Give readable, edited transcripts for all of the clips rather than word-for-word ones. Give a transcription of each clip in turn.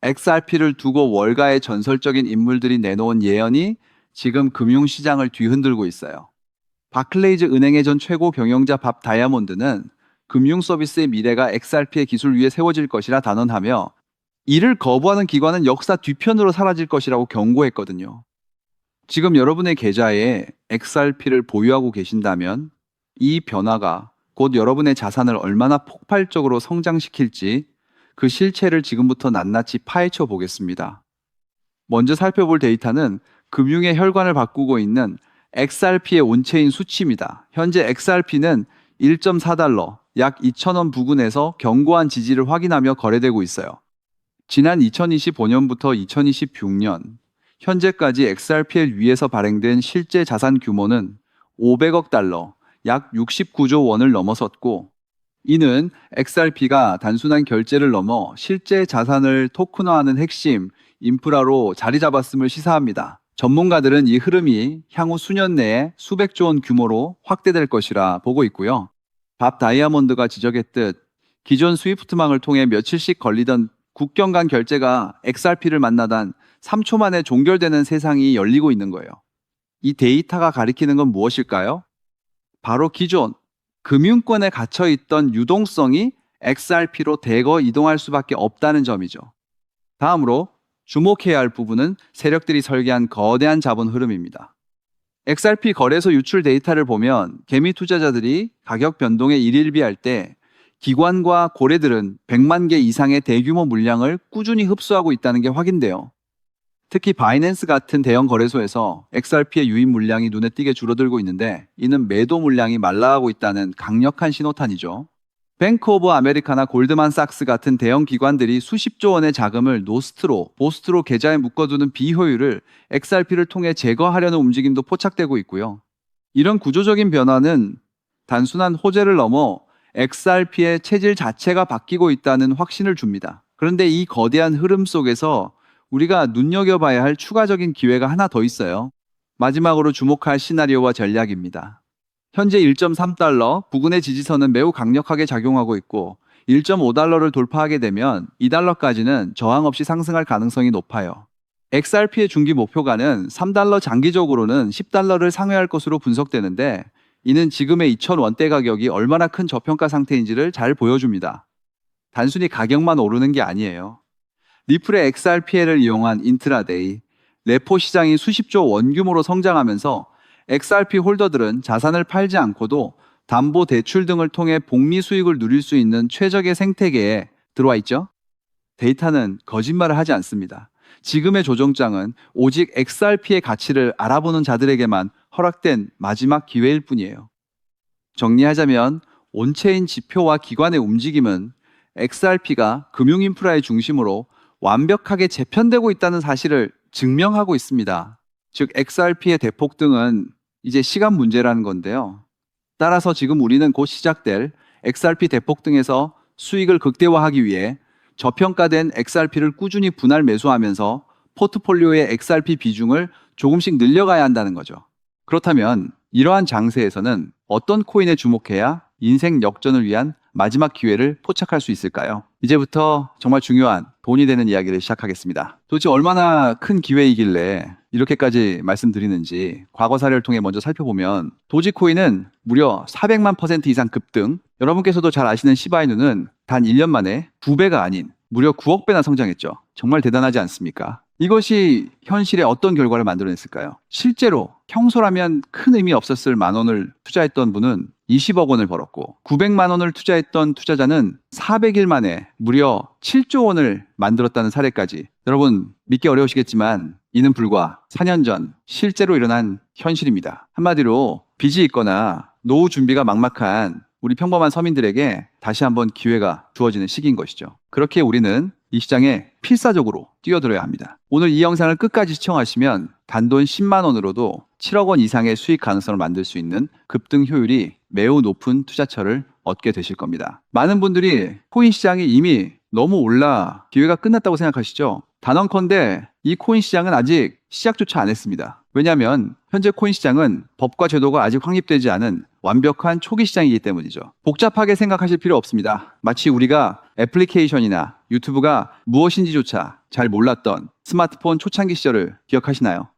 XRP를 두고 월가의 전설적인 인물들이 내놓은 예언이 지금 금융시장을 뒤흔들고 있어요. 바클레이즈 은행의 전 최고 경영자 밥 다이아몬드는 금융 서비스의 미래가 XRP의 기술 위에 세워질 것이라 단언하며 이를 거부하는 기관은 역사 뒤편으로 사라질 것이라고 경고했거든요. 지금 여러분의 계좌에 XRP를 보유하고 계신다면 이 변화가 곧 여러분의 자산을 얼마나 폭발적으로 성장시킬지 그 실체를 지금부터 낱낱이 파헤쳐 보겠습니다. 먼저 살펴볼 데이터는 금융의 혈관을 바꾸고 있는 XRP의 온체인 수치입니다. 현재 XRP는 1.4달러, 약 2,000원 부근에서 견고한 지지를 확인하며 거래되고 있어요. 지난 2025년부터 2026년, 현재까지 XRPL 위에서 발행된 실제 자산 규모는 500억 달러, 약 69조 원을 넘어섰고, 이는 XRP가 단순한 결제를 넘어 실제 자산을 토큰화하는 핵심 인프라로 자리 잡았음을 시사합니다. 전문가들은 이 흐름이 향후 수년 내에 수백조 원 규모로 확대될 것이라 보고 있고요. 밥 다이아몬드가 지적했듯 기존 스위프트망을 통해 며칠씩 걸리던 국경 간 결제가 XRP를 만나단 3초 만에 종결되는 세상이 열리고 있는 거예요. 이 데이터가 가리키는 건 무엇일까요? 바로 기존 금융권에 갇혀 있던 유동성이 XRP로 대거 이동할 수밖에 없다는 점이죠. 다음으로 주목해야 할 부분은 세력들이 설계한 거대한 자본 흐름입니다. XRP 거래소 유출 데이터를 보면 개미 투자자들이 가격 변동에 일일비할 때 기관과 고래들은 100만 개 이상의 대규모 물량을 꾸준히 흡수하고 있다는 게 확인돼요. 특히 바이낸스 같은 대형 거래소에서 XRP의 유입 물량이 눈에 띄게 줄어들고 있는데 이는 매도 물량이 말라가고 있다는 강력한 신호탄이죠. 뱅크 오브 아메리카나 골드만삭스 같은 대형 기관들이 수십조 원의 자금을 노스트로, 보스트로 계좌에 묶어두는 비효율을 XRP를 통해 제거하려는 움직임도 포착되고 있고요. 이런 구조적인 변화는 단순한 호재를 넘어 XRP의 체질 자체가 바뀌고 있다는 확신을 줍니다. 그런데 이 거대한 흐름 속에서 우리가 눈여겨봐야 할 추가적인 기회가 하나 더 있어요. 마지막으로 주목할 시나리오와 전략입니다. 현재 1.3달러 부근의 지지선은 매우 강력하게 작용하고 있고 1.5달러를 돌파하게 되면 2달러까지는 저항 없이 상승할 가능성이 높아요. XRP의 중기 목표가는 3달러, 장기적으로는 10달러를 상회할 것으로 분석되는데 이는 지금의 2,000원대 가격이 얼마나 큰 저평가 상태인지를 잘 보여줍니다. 단순히 가격만 오르는 게 아니에요. 리플의 XRPL을 이용한 인트라데이, 레포 시장이 수십조 원 규모로 성장하면서 XRP 홀더들은 자산을 팔지 않고도 담보 대출 등을 통해 복리 수익을 누릴 수 있는 최적의 생태계에 들어와 있죠. 데이터는 거짓말을 하지 않습니다. 지금의 조정장은 오직 XRP의 가치를 알아보는 자들에게만 허락된 마지막 기회일 뿐이에요. 정리하자면 온체인 지표와 기관의 움직임은 XRP가 금융인프라의 중심으로 완벽하게 재편되고 있다는 사실을 증명하고 있습니다. 즉 XRP의 대폭등은 이제 시간 문제라는 건데요. 따라서 지금 우리는 곧 시작될 XRP 대폭등에서 수익을 극대화하기 위해 저평가된 XRP를 꾸준히 분할 매수하면서 포트폴리오의 XRP 비중을 조금씩 늘려가야 한다는 거죠. 그렇다면 이러한 장세에서는 어떤 코인에 주목해야 인생 역전을 위한 마지막 기회를 포착할 수 있을까요? 이제부터 정말 중요한 돈이 되는 이야기를 시작하겠습니다. 도대체 얼마나 큰 기회이길래 이렇게까지 말씀드리는지 과거 사례를 통해 먼저 살펴보면 도지코인은 무려 400만 % 이상 급등, 여러분께서도 잘 아시는 시바이누는 단 1년 만에 2배가 아닌 무려 9억 배나 성장했죠. 정말 대단하지 않습니까? 이것이 현실에 어떤 결과를 만들어냈을까요? 실제로 평소라면 큰 의미 없었을 만 원을 투자했던 분은 20억 원을 벌었고 900만 원을 투자했던 투자자는 400일 만에 무려 7조 원을 만들었다는 사례까지. 여러분 믿기 어려우시겠지만 이는 불과 4년 전 실제로 일어난 현실입니다. 한마디로 빚이 있거나 노후 준비가 막막한 우리 평범한 서민들에게 다시 한번 기회가 주어지는 시기인 것이죠. 그렇게 우리는 이 시장에 필사적으로 뛰어들어야 합니다. 오늘 이 영상을 끝까지 시청하시면 단돈 10만 원으로도 7억 원 이상의 수익 가능성을 만들 수 있는 급등 효율이 매우 높은 투자처를 얻게 되실 겁니다. 많은 분들이 코인 시장이 이미 너무 올라 기회가 끝났다고 생각하시죠? 단언컨대 이 코인 시장은 아직 시작조차 안 했습니다. 왜냐하면 현재 코인 시장은 법과 제도가 아직 확립되지 않은 완벽한 초기 시장이기 때문이죠. 복잡하게 생각하실 필요 없습니다. 마치 우리가 애플리케이션이나 유튜브가 무엇인지조차 잘 몰랐던 스마트폰 초창기 시절을 기억하시나요?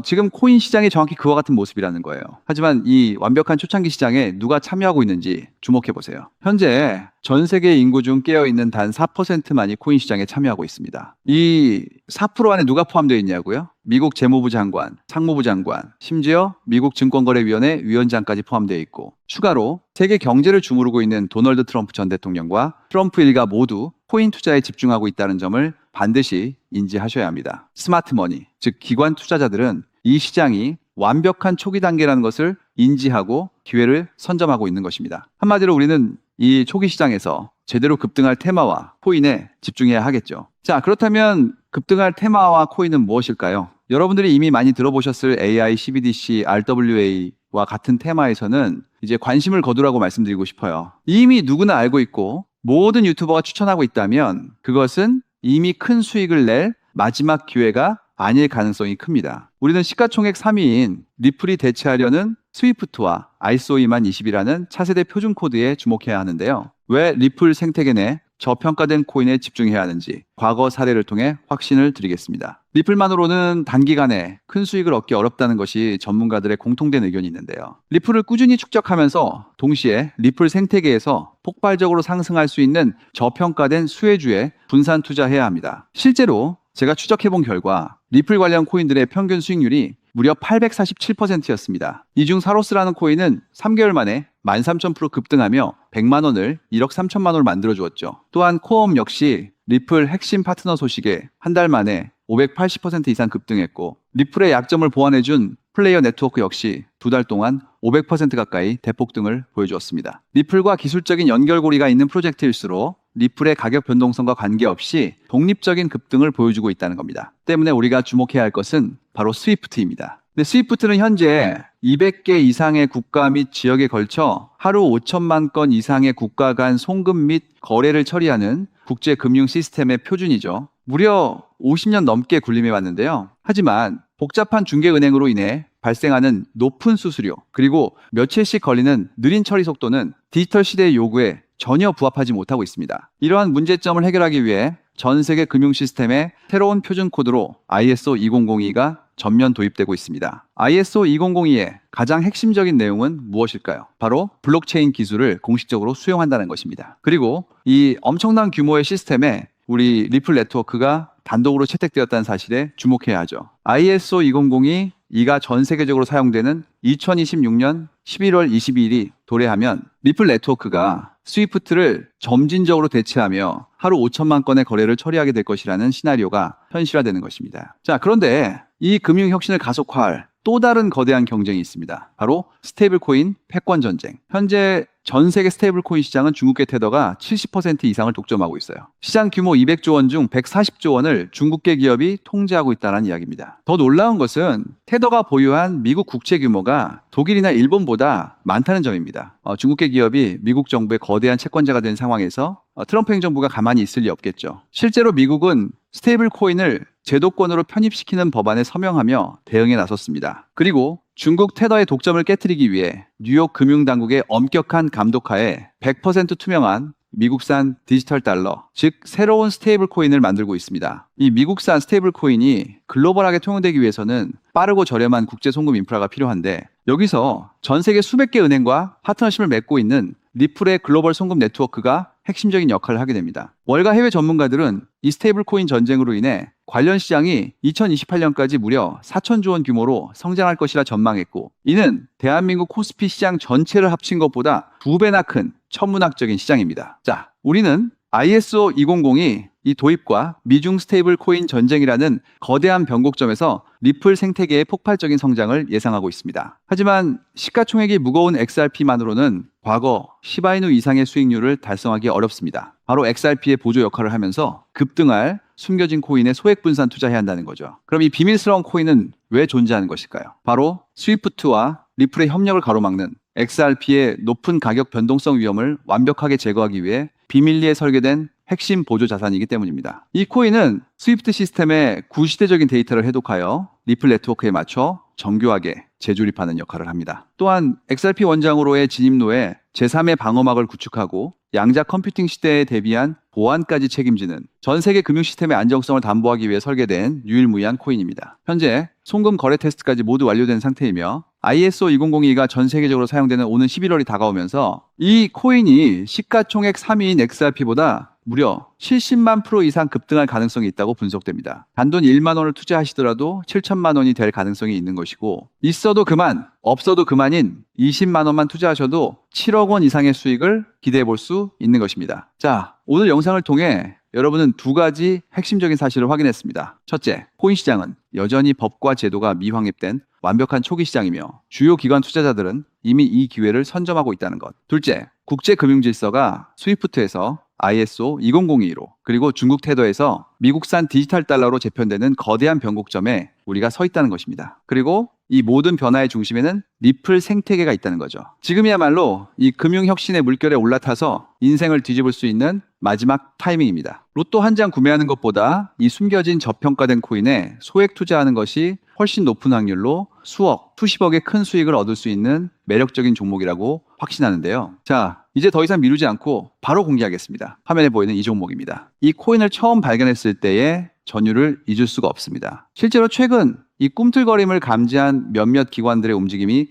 지금 코인 시장이 정확히 그와 같은 모습이라는 거예요. 하지만 이 완벽한 초창기 시장에 누가 참여하고 있는지 주목해 보세요. 현재 전 세계 인구 중 깨어있는 단 4%만이 코인 시장에 참여하고 있습니다. 이 4% 안에 누가 포함되어 있냐고요? 미국 재무부 장관, 상무부 장관, 심지어 미국 증권거래위원회 위원장까지 포함되어 있고, 추가로 세계 경제를 주무르고 있는 도널드 트럼프 전 대통령과 트럼프 일가 모두 코인 투자에 집중하고 있다는 점을 반드시 인지하셔야 합니다. 스마트 머니, 즉 기관 투자자들은 이 시장이 완벽한 초기 단계라는 것을 인지하고 기회를 선점하고 있는 것입니다. 한마디로 우리는 이 초기 시장에서 제대로 급등할 테마와 코인에 집중해야 하겠죠. 자, 그렇다면 급등할 테마와 코인은 무엇일까요? 여러분들이 이미 많이 들어보셨을 AI, CBDC, RWA와 같은 테마에서는 이제 관심을 거두라고 말씀드리고 싶어요. 이미 누구나 알고 있고 모든 유튜버가 추천하고 있다면 그것은 이미 큰 수익을 낼 마지막 기회가 아닐 가능성이 큽니다. 우리는 시가총액 3위인 리플이 대체하려는 스위프트와 ISO 20020이라는 차세대 표준 코드에 주목해야 하는데요. 왜 리플 생태계 내 저평가된 코인에 집중해야 하는지 과거 사례를 통해 확신을 드리겠습니다. 리플만으로는 단기간에 큰 수익을 얻기 어렵다는 것이 전문가들의 공통된 의견이 있는데요. 리플을 꾸준히 축적하면서 동시에 리플 생태계에서 폭발적으로 상승할 수 있는 저평가된 수혜주에 분산 투자해야 합니다. 실제로 제가 추적해본 결과 리플 관련 코인들의 평균 수익률이 무려 847%였습니다. 이 중 사로스라는 코인은 3개월 만에 13,000% 급등하며 100만 원을 1억 3천만 원을 만들어주었죠. 또한 코엄 역시 리플 핵심 파트너 소식에 한 달 만에 580% 이상 급등했고, 리플의 약점을 보완해준 플레이어 네트워크 역시 두 달 동안 500% 가까이 대폭등을 보여주었습니다. 리플과 기술적인 연결고리가 있는 프로젝트일수록 리플의 가격 변동성과 관계없이 독립적인 급등을 보여주고 있다는 겁니다. 때문에 우리가 주목해야 할 것은 바로 스위프트입니다. 근데 스위프트는 현재 200개 이상의 국가 및 지역에 걸쳐 하루 5천만 건 이상의 국가 간 송금 및 거래를 처리하는 국제 금융 시스템의 표준이죠. 무려 50년 넘게 군림해 왔는데요. 하지만 복잡한 중개은행으로 인해 발생하는 높은 수수료, 그리고 며칠씩 걸리는 느린 처리 속도는 디지털 시대의 요구에 전혀 부합하지 못하고 있습니다. 이러한 문제점을 해결하기 위해 전 세계 금융 시스템에 새로운 표준 코드로 ISO 2002가 전면 도입되고 있습니다. ISO 2002의 가장 핵심적인 내용은 무엇일까요? 바로 블록체인 기술을 공식적으로 수용한다는 것입니다. 그리고 이 엄청난 규모의 시스템에 우리 리플 네트워크가 단독으로 채택되었다는 사실에 주목해야 하죠. ISO 2002 이가 전 세계적으로 사용되는 2026년 11월 22일이 도래하면 리플 네트워크가 스위프트를 점진적으로 대체하며 하루 5천만 건의 거래를 처리하게 될 것이라는 시나리오가 현실화되는 것입니다. 자, 그런데 이 금융혁신을 가속화할 또 다른 거대한 경쟁이 있습니다. 바로 스테이블코인 패권 전쟁. 현재 전 세계 스테이블코인 시장은 중국계 테더가 70% 이상을 독점하고 있어요. 시장 규모 200조 원 중 140조 원을 중국계 기업이 통제하고 있다는 이야기입니다. 더 놀라운 것은 테더가 보유한 미국 국채 규모가 독일이나 일본보다 많다는 점입니다. 중국계 기업이 미국 정부의 거대한 채권자가 된 상황에서 트럼프 행정부가 가만히 있을 리 없겠죠. 실제로 미국은 스테이블 코인을 제도권으로 편입시키는 법안에 서명하며 대응에 나섰습니다. 그리고 중국 테더의 독점을 깨트리기 위해 뉴욕 금융당국의 엄격한 감독하에 100% 투명한 미국산 디지털 달러, 즉 새로운 스테이블 코인을 만들고 있습니다. 이 미국산 스테이블 코인이 글로벌하게 통용되기 위해서는 빠르고 저렴한 국제 송금 인프라가 필요한데, 여기서 전 세계 수백 개 은행과 파트너십을 맺고 있는 리플의 글로벌 송금 네트워크가 핵심적인 역할을 하게 됩니다. 월가 해외 전문가들은 이 스테이블 코인 전쟁으로 인해 관련 시장이 2028년까지 무려 4천조 원 규모로 성장할 것이라 전망했고, 이는 대한민국 코스피 시장 전체를 합친 것보다 2배나 큰 천문학적인 시장입니다. 자, 우리는 ISO 2002 이 도입과 미중 스테이블 코인 전쟁이라는 거대한 변곡점에서 리플 생태계의 폭발적인 성장을 예상하고 있습니다. 하지만 시가총액이 무거운 XRP만으로는 과거 시바이누 이상의 수익률을 달성하기 어렵습니다. 바로 XRP의 보조 역할을 하면서 급등할 숨겨진 코인에 소액 분산 투자해야 한다는 거죠. 그럼 이 비밀스러운 코인은 왜 존재하는 것일까요? 바로 스위프트와 리플의 협력을 가로막는 XRP의 높은 가격 변동성 위험을 완벽하게 제거하기 위해 비밀리에 설계된 핵심 보조 자산이기 때문입니다. 이 코인은 스위프트 시스템의 구시대적인 데이터를 해독하여 리플 네트워크에 맞춰 정교하게 재조립하는 역할을 합니다. 또한 XRP 원장으로의 진입로에 제3의 방어막을 구축하고 양자 컴퓨팅 시대에 대비한 보안까지 책임지는 전 세계 금융 시스템의 안정성을 담보하기 위해 설계된 유일무이한 코인입니다. 현재 송금 거래 테스트까지 모두 완료된 상태이며 ISO 2002가 전 세계적으로 사용되는 오는 11월이 다가오면서 이 코인이 시가총액 3위인 XRP보다 무려 70만 프로 이상 급등할 가능성이 있다고 분석됩니다. 단돈 1만 원을 투자하시더라도 7천만 원이 될 가능성이 있는 것이고, 있어도 그만, 없어도 그만인 20만 원만 투자하셔도 7억 원 이상의 수익을 기대해 볼 수 있는 것입니다. 자, 오늘 영상을 통해 여러분은 두 가지 핵심적인 사실을 확인했습니다. 첫째, 코인 시장은 여전히 법과 제도가 미확립된 완벽한 초기 시장이며 주요 기관 투자자들은 이미 이 기회를 선점하고 있다는 것. 둘째, 국제금융질서가 스위프트에서 ISO 2002로 그리고 중국 테더에서 미국산 디지털 달러로 재편되는 거대한 변곡점에 우리가 서 있다는 것입니다. 그리고 이 모든 변화의 중심에는 리플 생태계가 있다는 거죠. 지금이야말로 이 금융혁신의 물결에 올라타서 인생을 뒤집을 수 있는 마지막 타이밍입니다. 로또 한 장 구매하는 것보다 이 숨겨진 저평가된 코인에 소액 투자하는 것이 훨씬 높은 확률로 수억, 수십억의 큰 수익을 얻을 수 있는 매력적인 종목이라고 확신하는데요. 자, 이제 더 이상 미루지 않고 바로 공개하겠습니다. 화면에 보이는 이 종목입니다. 이 코인을 처음 발견했을 때의 전율을 잊을 수가 없습니다. 실제로 최근 이 꿈틀거림을 감지한 몇몇 기관들의 움직임이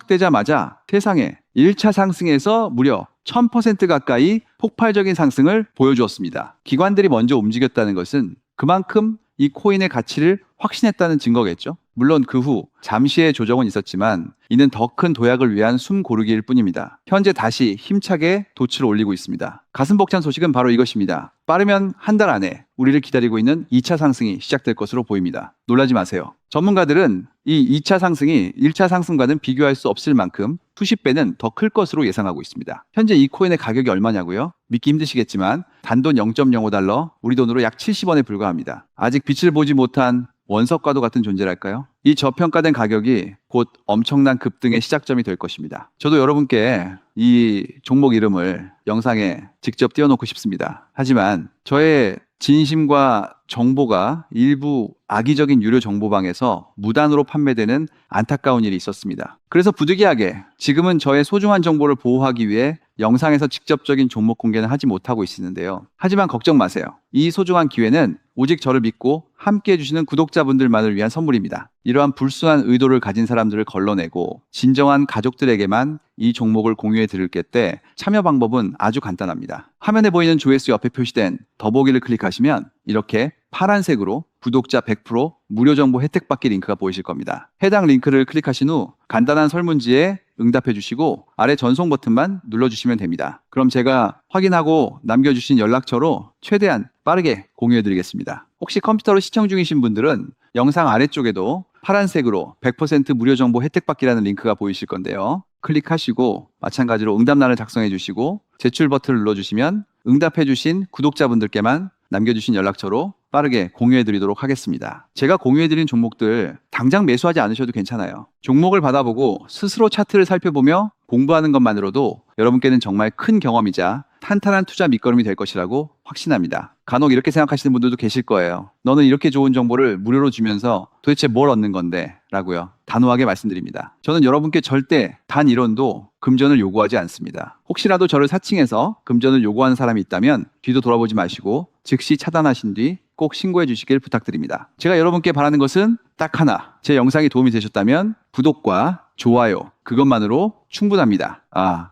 포착되자마자 세상에 1차 상승에서 무려 1000% 가까이 폭발적인 상승을 보여주었습니다. 기관들이 먼저 움직였다는 것은 그만큼 이 코인의 가치를 확신했다는 증거겠죠. 물론 그 후 잠시의 조정은 있었지만 이는 더 큰 도약을 위한 숨 고르기일 뿐입니다. 현재 다시 힘차게 돛을 올리고 있습니다. 가슴 벅찬 소식은 바로 이것입니다. 빠르면 한 달 안에 우리를 기다리고 있는 2차 상승이 시작될 것으로 보입니다. 놀라지 마세요. 전문가들은 이 2차 상승이 1차 상승과는 비교할 수 없을 만큼 수십 배는 더 클 것으로 예상하고 있습니다. 현재 이 코인의 가격이 얼마냐고요? 믿기 힘드시겠지만 단돈 0.05달러, 우리 돈으로 약 70원에 불과합니다. 아직 빛을 보지 못한 원석과도 같은 존재랄까요? 이 저평가된 가격이 곧 엄청난 급등의 시작점이 될 것입니다. 저도 여러분께 이 종목 이름을 영상에 직접 띄워놓고 싶습니다. 하지만 저의 진심과 정보가 일부 악의적인 유료 정보방에서 무단으로 판매되는 안타까운 일이 있었습니다. 그래서 부득이하게 지금은 저의 소중한 정보를 보호하기 위해 영상에서 직접적인 종목 공개는 하지 못하고 있는데요. 하지만 걱정 마세요. 이 소중한 기회는 오직 저를 믿고 함께 해주시는 구독자분들만을 위한 선물입니다. 이러한 불순한 의도를 가진 사람들을 걸러내고 진정한 가족들에게만 이 종목을 공유해 드릴 때 참여 방법은 아주 간단합니다. 화면에 보이는 조회수 옆에 표시된 더보기를 클릭하시면 이렇게 파란색으로 구독자 100% 무료 정보 혜택 받기 링크가 보이실 겁니다. 해당 링크를 클릭하신 후 간단한 설문지에 응답해 주시고 아래 전송 버튼만 눌러주시면 됩니다. 그럼 제가 확인하고 남겨주신 연락처로 최대한 빠르게 공유해 드리겠습니다. 혹시 컴퓨터로 시청 중이신 분들은 영상 아래쪽에도 파란색으로 100% 무료 정보 혜택 받기라는 링크가 보이실 건데요. 클릭하시고 마찬가지로 응답란을 작성해 주시고 제출 버튼을 눌러주시면 응답해 주신 구독자분들께만 남겨주신 연락처로 빠르게 공유해 드리도록 하겠습니다. 제가 공유해 드린 종목들 당장 매수하지 않으셔도 괜찮아요. 종목을 받아보고 스스로 차트를 살펴보며 공부하는 것만으로도 여러분께는 정말 큰 경험이자 탄탄한 투자 밑거름이 될 것이라고 확신합니다. 간혹 이렇게 생각하시는 분들도 계실 거예요. 너는 이렇게 좋은 정보를 무료로 주면서 도대체 뭘 얻는 건데? 라고요. 단호하게 말씀드립니다. 저는 여러분께 절대 단 1원도 금전을 요구하지 않습니다. 혹시라도 저를 사칭해서 금전을 요구하는 사람이 있다면 뒤도 돌아보지 마시고 즉시 차단하신 뒤 꼭 신고해 주시길 부탁드립니다. 제가 여러분께 바라는 것은 딱 하나. 제 영상이 도움이 되셨다면 구독과 좋아요, 그것만으로 충분합니다.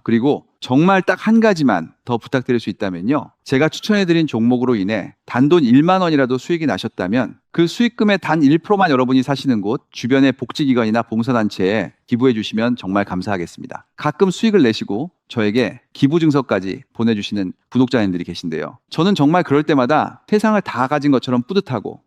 그리고 정말 딱 한 가지만 더 부탁드릴 수 있다면요. 제가 추천해드린 종목으로 인해 단돈 1만 원이라도 수익이 나셨다면 그 수익금의 단 1%만 여러분이 사시는 곳 주변의 복지기관이나 봉사단체에 기부해 주시면 정말 감사하겠습니다. 가끔 수익을 내시고 저에게 기부 증서까지 보내주시는 구독자님들이 계신데요. 저는 정말 그럴 때마다 세상을 다 가진 것처럼 뿌듯하고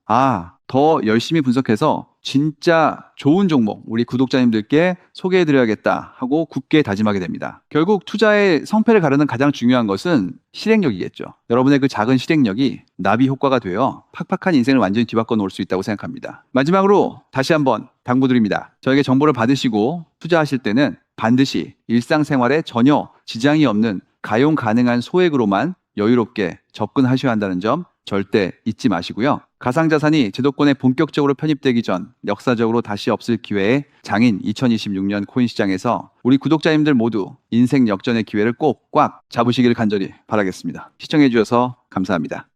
더 열심히 분석해서 진짜 좋은 종목 우리 구독자님들께 소개해드려야겠다 하고 굳게 다짐하게 됩니다. 결국 투자의 성패를 가르는 가장 중요한 것은 실행력이겠죠. 여러분의 그 작은 실행력이 나비 효과가 되어 팍팍한 인생을 완전히 뒤바꿔 놓을 수 있다고 생각합니다. 마지막으로 다시 한번 당부드립니다. 저에게 정보를 받으시고 투자하실 때는 반드시 일상생활에 전혀 지장이 없는 가용 가능한 소액으로만 여유롭게 접근하셔야 한다는 점 절대 잊지 마시고요. 가상자산이 제도권에 본격적으로 편입되기 전 역사적으로 다시 없을 기회에 장인 2026년 코인 시장에서 우리 구독자님들 모두 인생 역전의 기회를 꼭 꽉 잡으시길 간절히 바라겠습니다. 시청해 주셔서 감사합니다.